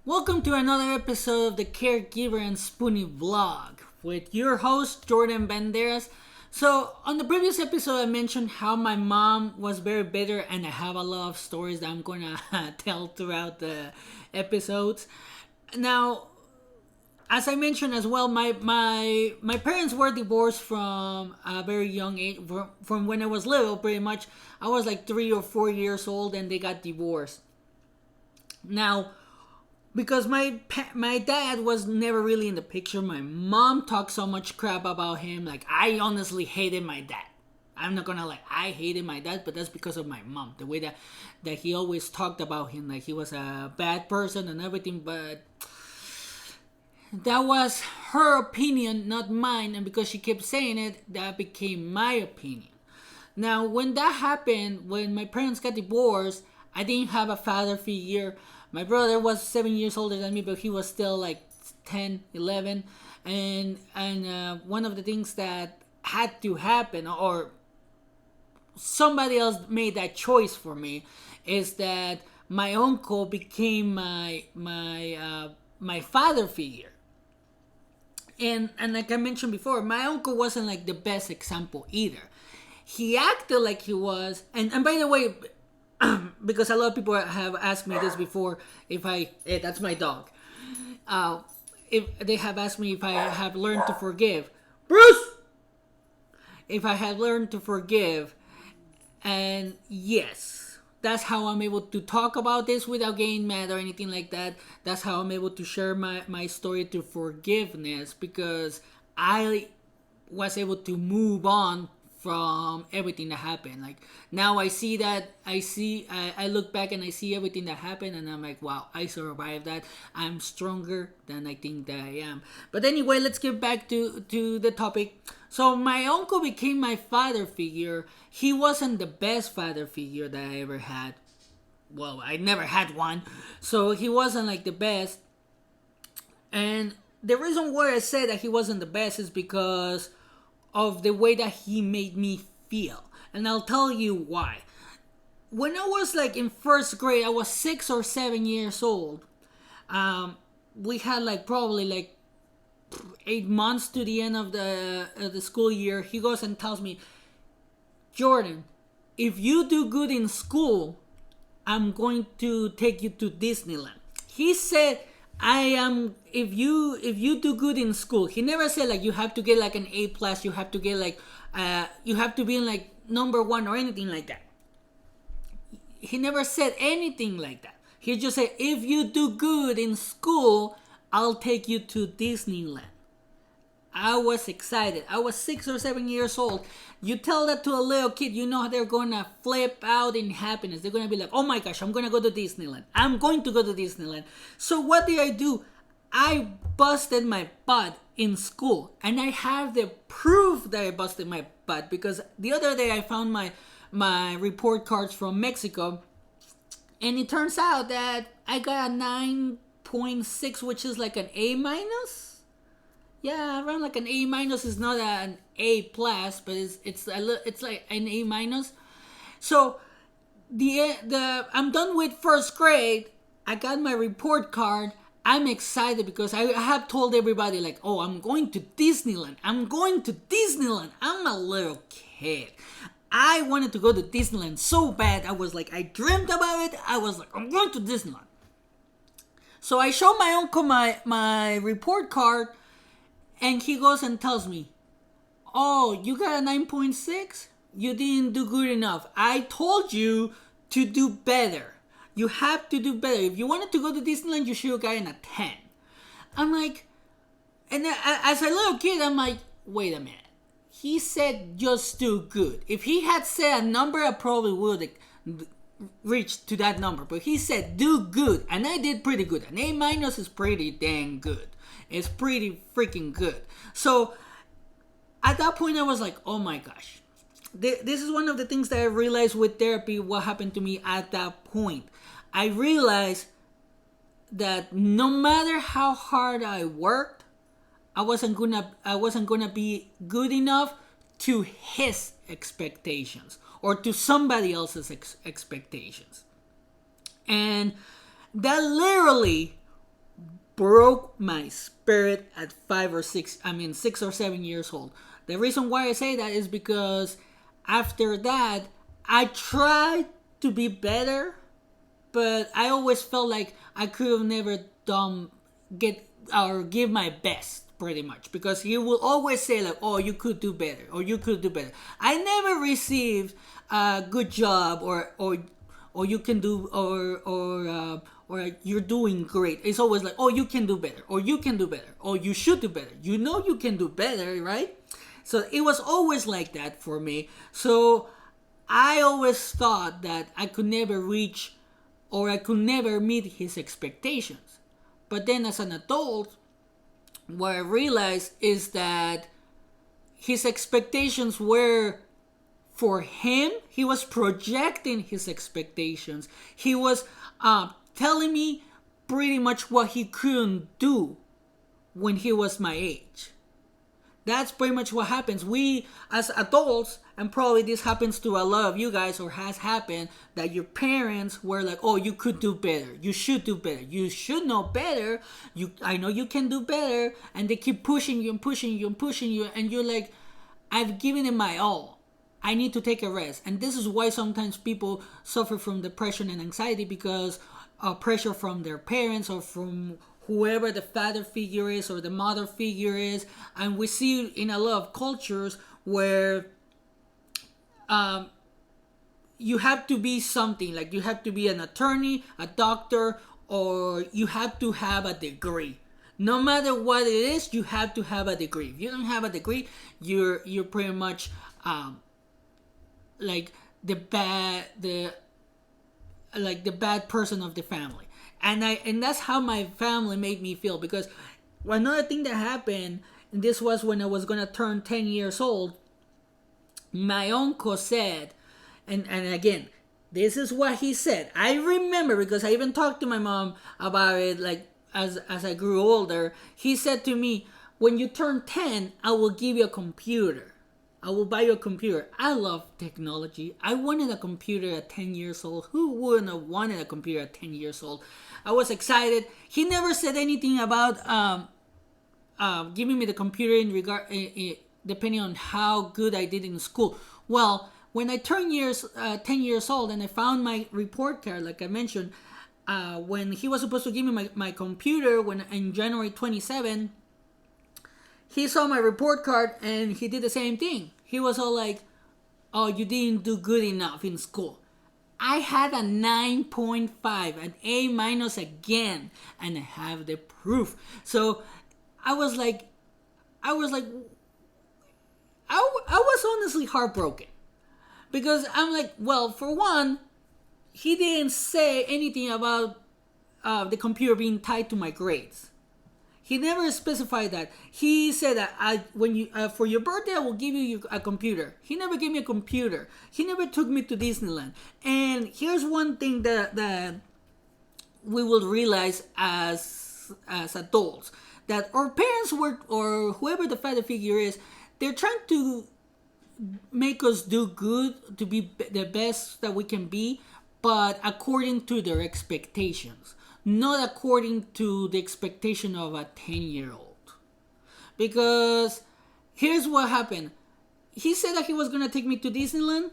Welcome to another episode of the Caregiver and Spoonie vlog with your host, Jordan Banderas. So, on the previous episode, I mentioned how my mom was very bitter, and I have a lot of stories that I'm gonna tell throughout the episodes. Now, as I mentioned as well, my parents were divorced from a very young age, from when I was little, pretty much. I was like 3 or 4 years old, and they got divorced. Now, because my dad was never really in the picture, my mom talked so much crap about him. Like, I honestly hated my dad. I'm not gonna lie, I hated my dad, but that's because of my mom. The way that he always talked about him, like he was a bad person and everything, but that was her opinion, not mine, and because she kept saying it, that became my opinion. Now, when that happened, when my parents got divorced, I didn't have a father figure. My brother was 7 years older than me, but he was still like 10, 11. And one of the things that had to happen, or somebody else made that choice for me, is that my uncle became my father figure. And like I mentioned before, my uncle wasn't like the best example either. He acted like he was, and by the way, because a lot of people have asked me this before, that's my dog. If they have asked me if I have learned to forgive, Bruce, if I have learned to forgive, and yes, that's how I'm able to talk about this without getting mad or anything like that. That's how I'm able to share my story to forgiveness, because I was able to move on from everything that happened. Like, now I see that, I look back and I see everything that happened, and I'm like, wow, I survived that. I'm stronger than I think that I am. But anyway, let's get back to the topic. So my uncle became my father figure. He wasn't the best father figure that I ever had. Well, I never had one, so he wasn't like the best. And the reason why I said that he wasn't the best is because of the way that he made me feel. And I'll tell you why. When I was like in first grade, I was 6 or 7 years old. We had like probably like 8 months to the end of the school year. He goes and tells me, Jordan, if you do good in school, I'm going to take you to Disneyland. He said, if you do good in school. He never said like you have to get like an A plus, you have to get like you have to be in like number 1 or anything like that. He never said anything like that. He just said, if you do good in school, I'll take you to Disneyland. I was excited. I was 6 or 7 years old. You tell that to a little kid, you know they're gonna flip out in happiness. They're gonna be like, oh my gosh, I'm gonna go to Disneyland. I'm going to go to Disneyland. So what did I do? I busted my butt in school. And I have the proof that I busted my butt, because the other day I found my report cards from Mexico. And it turns out that I got a 9.6, which is like an A minus. Yeah, around like an A minus. Is not an A plus, but it's like an A minus. So I'm done with first grade. I got my report card. I'm excited because I have told everybody like, oh, I'm going to Disneyland. I'm going to Disneyland. I'm a little kid. I wanted to go to Disneyland so bad. I was like, I dreamt about it. I was like, I'm going to Disneyland. So I show my uncle my report card. And he goes and tells me, oh, you got a 9.6? You didn't do good enough. I told you to do better. You have to do better. If you wanted to go to Disneyland, you should have gotten a 10. I'm like, and as a little kid, I'm like, wait a minute. He said just do good. If he had said a number, I probably would have reached to that number. But he said do good. And I did pretty good. An A minus is pretty dang good. It's pretty freaking good. So at that point I was like, oh my gosh. This is one of the things that I realized with therapy, what happened to me at that point. I realized that no matter how hard I worked, I wasn't gonna be good enough to his expectations or to somebody else's expectations. And that literally broke my spirit at 6 or 7 years old. The reason why I say that is because after that, I tried to be better, but I always felt like I could have never give my best, pretty much, because he will always say like, oh, you could do better, or you could do better. I never received a good job, or you can do, or you're doing great. It's always like, oh, you can do better, or you can do better, or you should do better. You know you can do better, right? So it was always like that for me. So I always thought that I could never reach, or I could never meet his expectations. But then as an adult, what I realized is that his expectations were for him. He was projecting his expectations. He was telling me pretty much what he couldn't do when he was my age. That's pretty much what happens. We, as adults, and probably this happens to a lot of you guys, or has happened, that your parents were like, oh, you could do better. You should do better. You should know better. I know you can do better. And they keep pushing you and pushing you and pushing you. And you're like, I've given it my all. I need to take a rest. And this is why sometimes people suffer from depression and anxiety, because of pressure from their parents, or from whoever the father figure is, or the mother figure is. And we see in a lot of cultures where you have to be something, like you have to be an attorney, a doctor, or you have to have a degree. No matter what it is, you have to have a degree. If you don't have a degree, you're pretty much like the bad person of the family. And that's how my family made me feel. Because another thing that happened, and this was when I was gonna turn 10 years old, my uncle said, and again, this is what he said. I remember, because I even talked to my mom about it, like as I grew older. He said to me, when you turn 10, I will give you a computer. I will buy you a computer. I love technology. I wanted a computer at 10 years old. Who wouldn't have wanted a computer at 10 years old? I was excited. He never said anything about giving me the computer in regard, depending on how good I did in school. Well, when I turned 10 years old, and I found my report card, like I mentioned, when he was supposed to give me my computer in January 27, he saw my report card and he did the same thing. He was all like, oh, you didn't do good enough in school. I had a 9.5, an A minus again, and I have the proof. So I was honestly heartbroken, because I'm like, well, for one, he didn't say anything about the computer being tied to my grades. He never specified that. He said that when you for your birthday, I will give you a computer. He never gave me a computer. He never took me to Disneyland. And here's one thing that we will realize as adults, that our parents or whoever the father figure is, they're trying to make us do good, to be the best that we can be, but according to their expectations, not according to the expectation of a 10-year-old. Because here's what happened. He said that he was going to take me to Disneyland.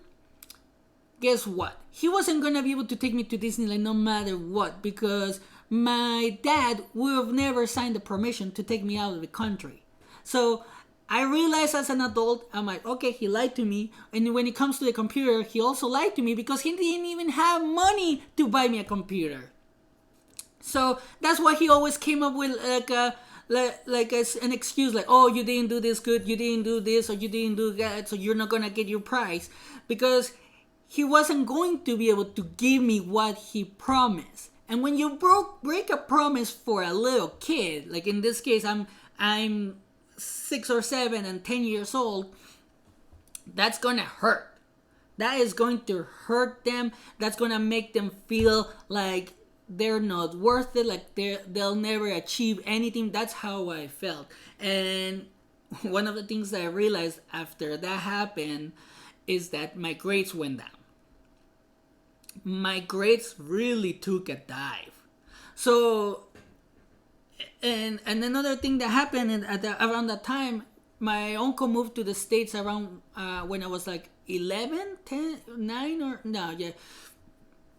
Guess what? He wasn't going to be able to take me to Disneyland no matter what, because my dad would have never signed the permission to take me out of the country. So I realized as an adult, I'm like, okay, he lied to me. And when it comes to the computer, he also lied to me, because he didn't even have money to buy me a computer. So that's why he always came up with an excuse, like, oh, you didn't do this good, you didn't do this, or you didn't do that, so you're not gonna get your prize, because he wasn't going to be able to give me what he promised. And when you break a promise for a little kid, like in this case, I'm 6 or 7 and 10 years old, that's gonna hurt. That is going to hurt them. That's gonna make them feel like they're not worth it, like they'll never achieve anything. That's how I felt. And one of the things that I realized after that happened is that my grades went down. My grades really took a dive. So And another thing that happened around that time, my uncle moved to the States around when I was like 11, 10, 9 or no, yeah,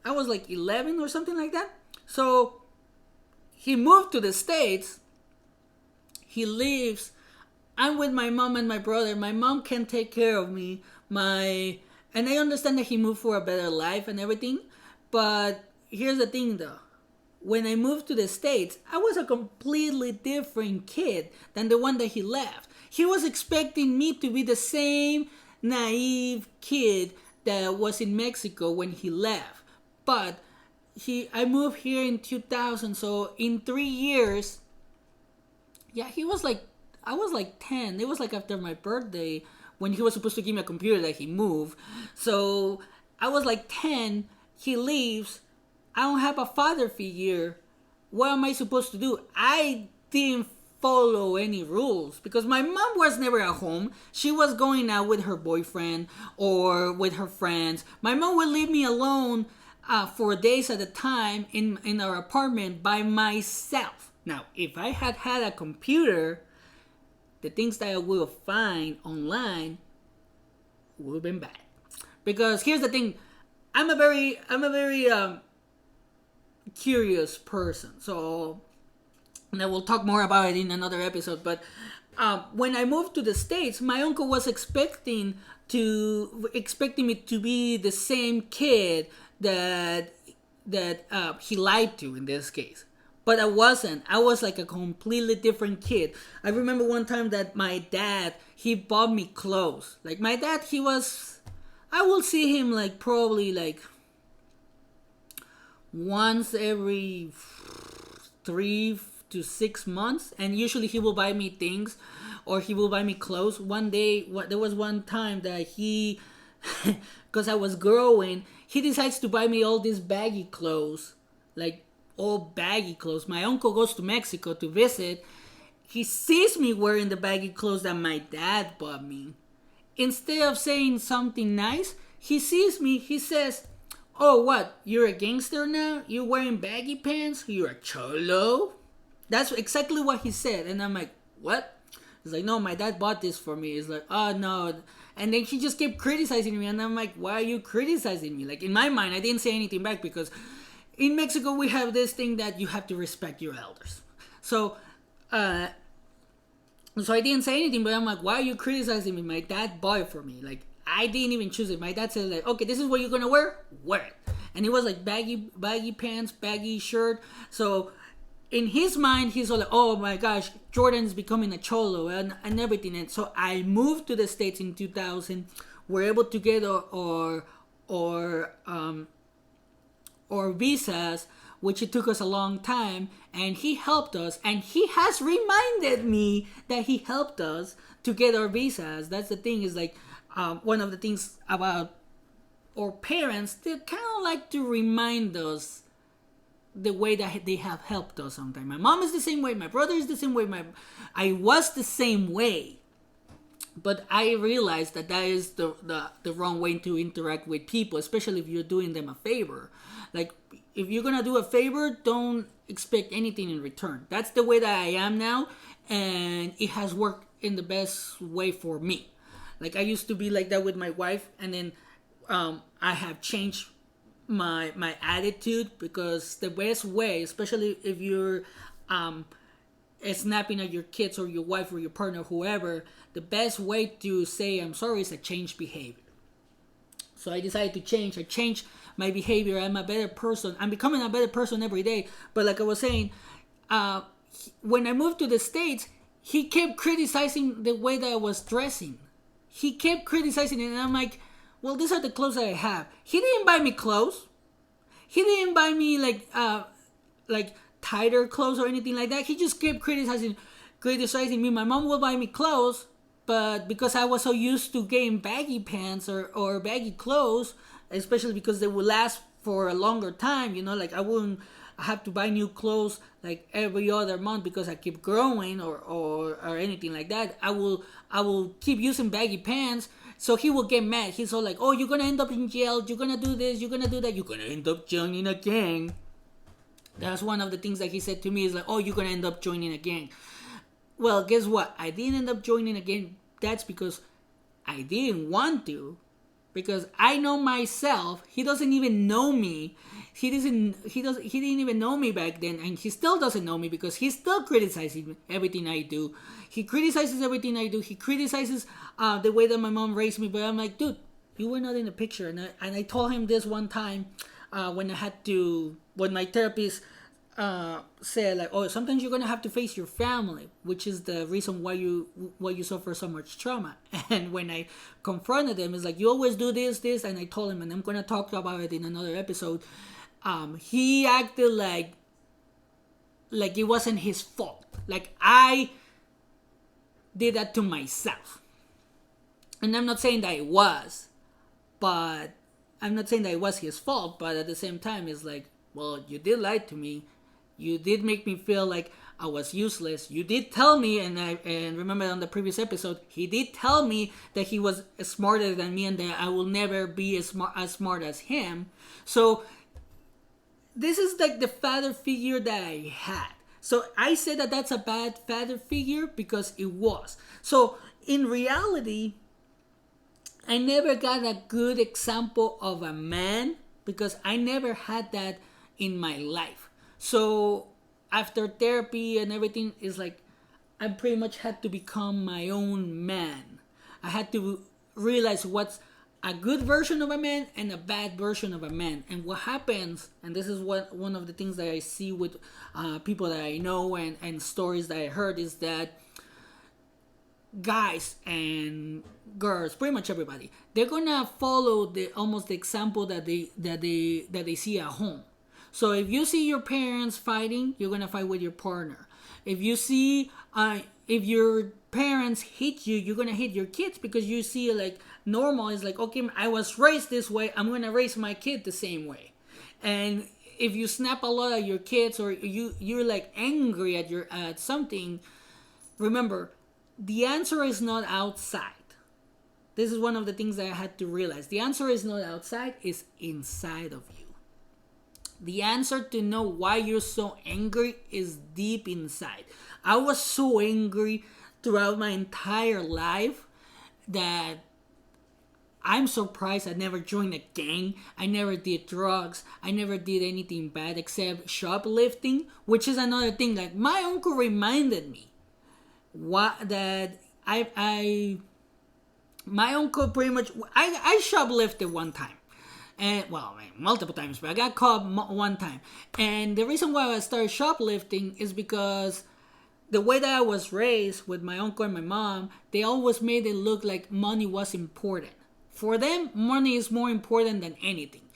I was like 11 or something like that. So he moved to the States. He lives. I'm with my mom and my brother. My mom can take care of me. And I understand that he moved for a better life and everything. But here's the thing though. When I moved to the States, I was a completely different kid than the one that he left. He was expecting me to be the same naive kid that was in Mexico when he left. But I moved here in 2000, so in 3 years, yeah, I was like 10. It was like after my birthday when he was supposed to give me a computer that he moved. So I was like 10, he leaves, I don't have a father figure. What am I supposed to do? I didn't follow any rules because my mom was never at home. She was going out with her boyfriend or with her friends. My mom would leave me alone for days at a time in our apartment by myself. Now, if I had had a computer, the things that I will find online would have been bad. Because here's the thing, I'm a very curious person. So, and I will talk more about it in another episode. But when I moved to the States, my uncle was expecting me to be the same kid that he lied to in this case. But I wasn't. I was like a completely different kid. I remember one time that my dad, he bought me clothes. Like my dad, I will see him like probably like once every 3 to 6 months, and usually he will buy me things or he will buy me clothes. One day, there was one time that he, because I was growing, he decides to buy me all these baggy clothes, like all baggy clothes. My uncle goes to Mexico to visit. He sees me wearing the baggy clothes that my dad bought me. Instead of saying something nice, he sees me, he says, "Oh, what? You're a gangster now? You're wearing baggy pants? You're a cholo?" That's exactly what he said. And I'm like, "What?" He's like, "No, my dad bought this for me." He's like, "Oh, no." And then he just kept criticizing me. And I'm like, "Why are you criticizing me?" Like, in my mind, I didn't say anything back because in Mexico, we have this thing that you have to respect your elders. So I didn't say anything, but I'm like, "Why are you criticizing me? My dad bought it for me. Like, I didn't even choose it." My dad said, like, "Okay, this is what you're going to wear. Wear it." And it was like baggy pants, baggy shirt. So in his mind, he's all like, "Oh my gosh, Jordan's becoming a cholo," and everything. And so I moved to the States in 2000. We're able to get or visas, which it took us a long time, and he helped us, and he has reminded me that he helped us to get our visas. That's the thing, is like one of the things about our parents, they kind of like to remind us the way that they have helped us sometimes. My mom is the same way, my brother is the same way, I was the same way. But I realized that is the wrong way to interact with people, especially if you're doing them a favor. Like, if you're going to do a favor, don't expect anything in return. That's the way that I am now, and it has worked in the best way for me. Like, I used to be like that with my wife, and then I have changed my attitude, because the best way, especially if you're snapping at your kids or your wife or your partner, whoever, the best way to say "I'm sorry" is a change behavior. So I decided to change. I changed my behavior. I'm a better person. I'm becoming a better person every day. But like I was saying, when I moved to the States, he kept criticizing the way that I was dressing. He kept criticizing it, and I'm like, "Well, these are the clothes that I have." He didn't buy me clothes. He didn't buy me like tighter clothes or anything like that. He just kept criticizing me. My mom will buy me clothes, but because I was so used to getting baggy pants or baggy clothes, especially because they would last for a longer time, like I wouldn't have to buy new clothes like every other month because I keep growing or anything like that. I will keep using baggy pants. So he will get mad. He's all like, "Oh, you're gonna end up in jail. You're gonna do this. You're gonna do that. You're gonna end up joining a gang." That's one of the things that he said to me is like, oh, you're going to end up joining a gang. Well, guess what? I didn't end up joining a gang. That's because I didn't want to. Because I know myself. He doesn't even know me. He didn't even know me back then, and he still doesn't know me because he's still criticizing everything I do. He criticizes everything I do. He criticizes the way that my mom raised me. But I'm like, dude, you were not in the picture. And I told him this one time when my therapist said like, oh, sometimes you're gonna have to face your family, which is the reason why you suffer so much trauma. And when I confronted him, it's like, you always do this, and I told him, and I'm gonna talk about it in another episode. He acted like it wasn't his fault. Like I did that to myself. And I'm not saying that it was, but I'm not saying that it was his fault. But at the same time, it's like, well, you did lie to me. You did make me feel like I was useless. You did tell me, and remember on the previous episode, he did tell me that he was smarter than me and that I will never be as smart as him. So this is like the father figure that I had. So I said that that's a bad father figure because it was. So in reality, I never got a good example of a man because I never had that in my life. So after therapy and everything, is like I pretty much had to become my own man. I had to realize what's a good version of a man and a bad version of a man. And what happens, and this is one of the things that I see with people that I know and stories that I heard, is that guys and girls, pretty much everybody, they're gonna follow almost the example that they see at home. So if you see your parents fighting, you're gonna fight with your partner. If you see if your parents hit you, you're gonna hit your kids because you see like normal is like, okay, I was raised this way, I'm gonna raise my kid the same way. And if you snap a lot at your kids or you're like angry at something, remember, the answer is not outside. This is one of the things that I had to realize. The answer is not outside, it's inside of you. The answer to know why you're so angry is deep inside. I was so angry throughout my entire life that I'm surprised I never joined a gang. I never did drugs. I never did anything bad except shoplifting, which is another thing. Like my uncle reminded me that my uncle pretty much, I shoplifted one time. And well, multiple times, but I got caught one time. And the reason why I started shoplifting is because the way that I was raised with my uncle and my mom, they always made it look like money was important. For them, money is more important than anything.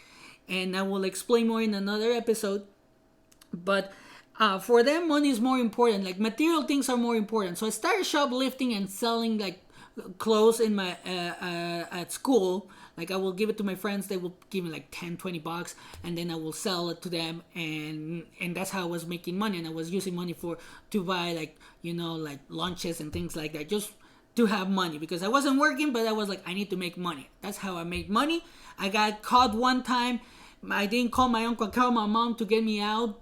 And I will explain more in another episode. But for them, money is more important. Like material things are more important. So I started shoplifting and selling like clothes in my at school. Like I will give it to my friends, they will give me like $10-20, and then I will sell it to them, and that's how I was making money. And I was using money to buy like like lunches and things like that, just to have money because I wasn't working, but I was like, I need to make money. That's how I made money. I got caught one time. I didn't call my uncle, I called my mom to get me out.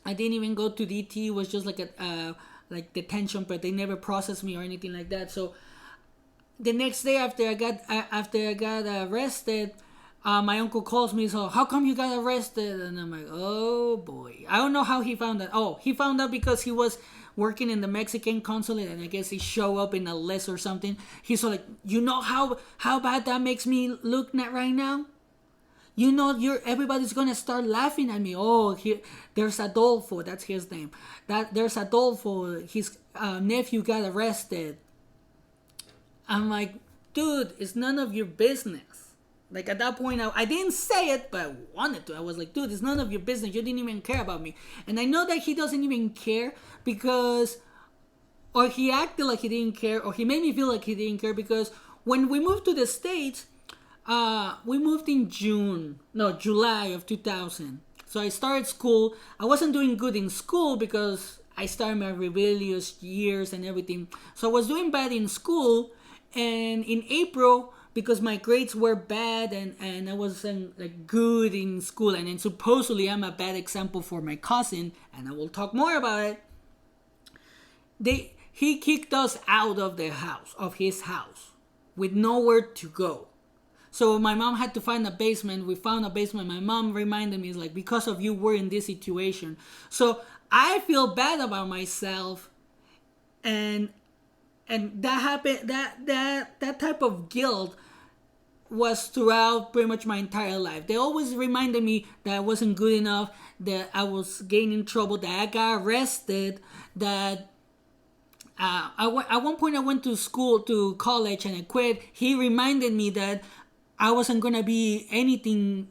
I didn't even go to DT. It was just like a like detention, but they never processed me or anything like that. So the next day after I got arrested, my uncle calls me. So how come you got arrested? And I'm like, oh boy, I don't know how he found that. Oh, he found out because he was working in the Mexican consulate, and I guess he showed up in a list or something. He's so like, you know how bad that makes me look right now. Everybody's gonna start laughing at me. Oh, there's Adolfo. That's his name. There's Adolfo. His nephew got arrested. I'm like, dude, it's none of your business. Like at that point, I didn't say it, but I wanted to. I was like, dude, it's none of your business. You didn't even care about me. And I know that he doesn't even care because, or he acted like he didn't care, or he made me feel like he didn't care because when we moved to the States, we moved in July of 2000. So I started school. I wasn't doing good in school because I started my rebellious years and everything. So I was doing bad in school. And in April, because my grades were bad and I wasn't like good in school, and then supposedly I'm a bad example for my cousin, and I will talk more about it. He kicked us out of his house, with nowhere to go. So my mom had to find a basement. We found a basement. My mom reminded me, like, because of you, we're in this situation. So I feel bad about myself, and that happened. That type of guilt was throughout pretty much my entire life. They always reminded me that I wasn't good enough, that I was getting in trouble, that I got arrested, that at one point I went to college, and I quit. He reminded me that I wasn't gonna be anything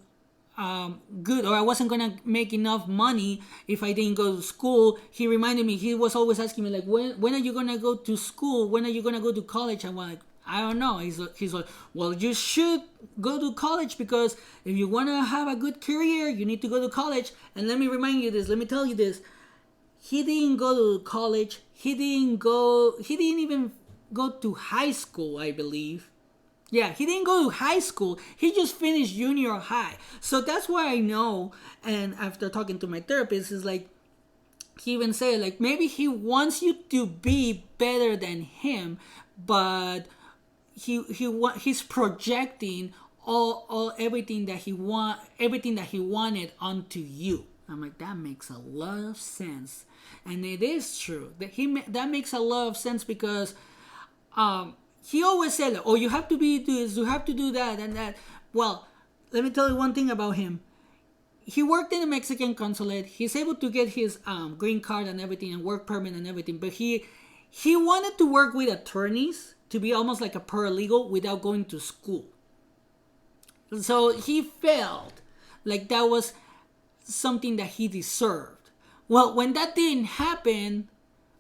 good, or I wasn't gonna make enough money if I didn't go to school. He reminded me. He was always asking me, like, when are you gonna go to school? When are you gonna go to college? I'm like, I don't know. He's like, well, you should go to college, because if you wanna have a good career, you need to go to college. And let me remind you this. Let me tell you this. He didn't go to college. He didn't even go to high school, I believe. Yeah, he didn't go to high school. He just finished junior high. So that's why I know, and after talking to my therapist, is like, he even said, like, maybe he wants you to be better than him, but he's projecting all everything that he wanted onto you. I'm like, that makes a lot of sense, and it is true that makes a lot of sense, because he always said, oh, you have to be this, you have to do that and that. Well, let me tell you one thing about him. He worked in the Mexican consulate. He's able to get his green card and everything, and work permit and everything. But he wanted to work with attorneys, to be almost like a paralegal, without going to school. So he felt like that was something that he deserved. Well, when that didn't happen,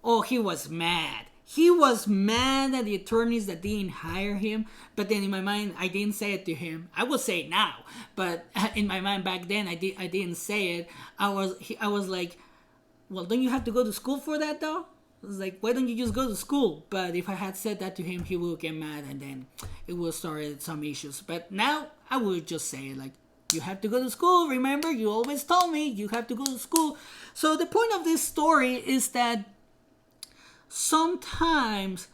oh, he was mad. He was mad at the attorneys that didn't hire him. But then in my mind, I didn't say it to him. I will say it now, but in my mind back then, I didn't say it. I was like, well, don't you have to go to school for that though? I was like, why don't you just go to school? But if I had said that to him, he would get mad, and then it would start some issues. But now I would just say it, like, you have to go to school. Remember, you always told me you have to go to school. So the point of this story is that sometimes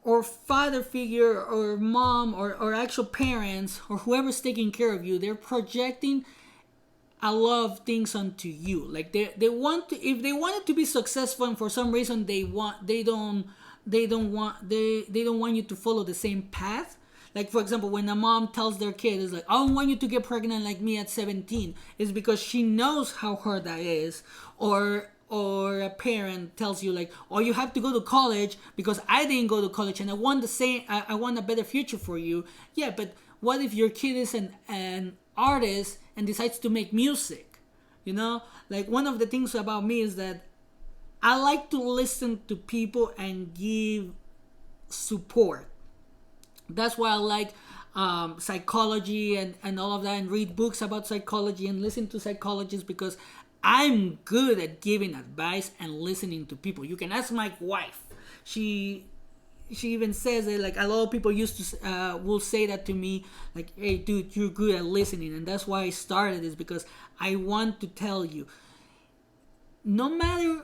or father figure or mom or actual parents or whoever's taking care of you, they're projecting a lot of things onto you. Like they want to, if they wanted to be successful, and for some reason they don't want you to follow the same path. Like, for example, when a mom tells their kid, it's like, I don't want you to get pregnant like me at 17, it's because she knows how hard that is. Or a parent tells you, like, oh, you have to go to college because I didn't go to college and I want I want a better future for you. Yeah, but what if your kid is an artist and decides to make music? You know, like, one of the things about me is that I like to listen to people and give support. That's why I like psychology and all of that, and read books about psychology and listen to psychologists, because I'm good at giving advice and listening to people. You can ask my wife. She even says that, like, a lot of people used to will say that to me, like, hey dude, you're good at listening. And that's why I started this, because I want to tell you, no matter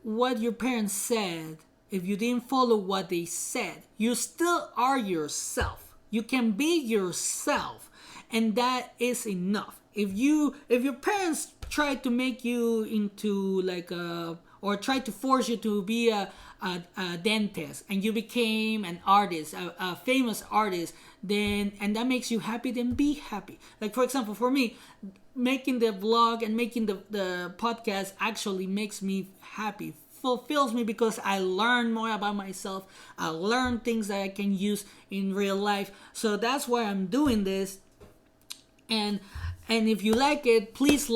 what your parents said, if you didn't follow what they said, you still are yourself. You can be yourself, and that is enough. If your parents try to make you into like or try to force you to be a dentist, and you became an artist, a famous artist, then, and that makes you happy, then be happy. Like, for example, for me, making the vlog and making the podcast actually makes me happy, fulfills me, because I learn more about myself. I learn things that I can use in real life. So that's why I'm doing this. And if you like it, please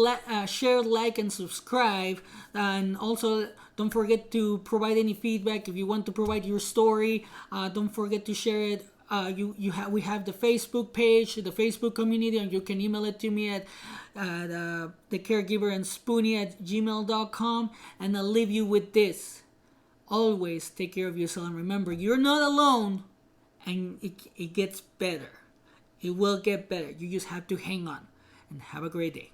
share, like, and subscribe. And also, don't forget to provide any feedback. If you want to provide your story, don't forget to share it. We have the Facebook page, the Facebook community, and you can email it to me at the caregiver and spoony at gmail.com. And I'll leave you with this: always take care of yourself, and remember, you're not alone, and it gets better. It will get better. You just have to hang on, and have a great day.